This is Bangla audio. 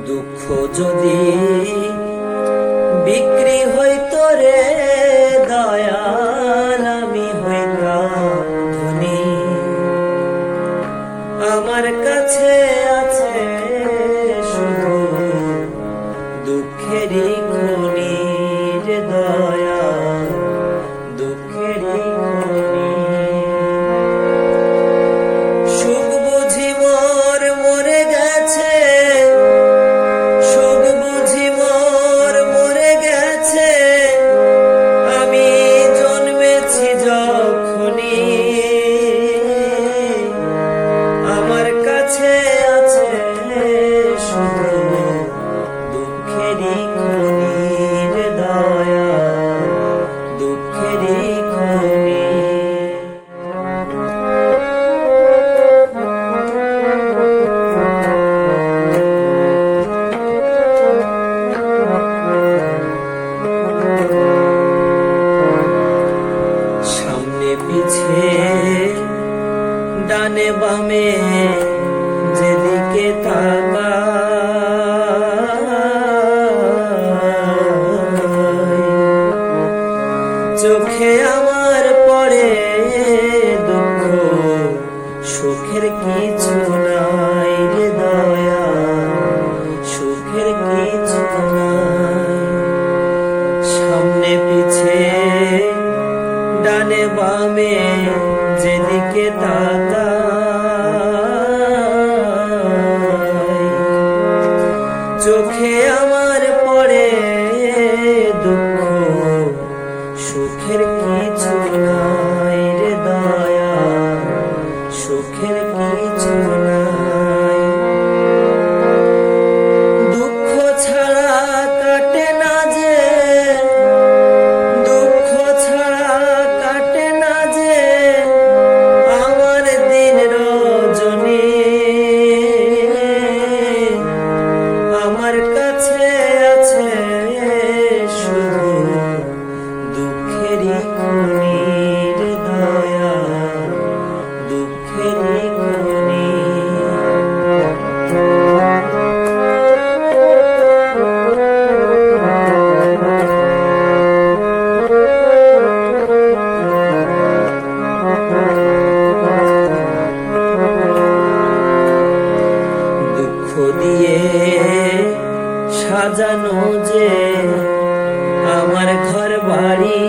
দুঃখ যদি বিক্রি হইতো রে দয়াল, আমি হইতাম ধনী। আমার কাছে আছে শুধু দুঃখেরই খনি রে দয়াল, দুঃখেরই খনি। সুখ বুঝি মোর মরে গেছে, সুখ বুঝি মোর মরে গেছে, আমি জন্মেছি যখনই। আমার কাছে আছে শুধু দুঃখেরই খনি রে দয়াল, দুঃখেরই খনি। সামনে পিছে ডানে বামে যেদিকে তাকাই, চোখে আমার পড়ে দুঃখ, সুখের কিছু নাই রে দয়াল, সুখের কিছু নাই। সামনে পিছে ডানে বামে যেদিকে তাকাই, চোখে আমার পড়ে দুঃখ, সুখের কিছু নাই রে দয়াল, সুখের কিছু নাই। দুঃখ ছাড়া কাটে না যে, দুঃখ ছাড়া কাটে না যে আমার দিন রজনী। আমার কাছে আছে শুধু দুঃখেরই খনি রে দয়াল, দুঃখেরই খনি। দুঃখ দিয়ে সাজানো যে আমার ঘর বাড়ি,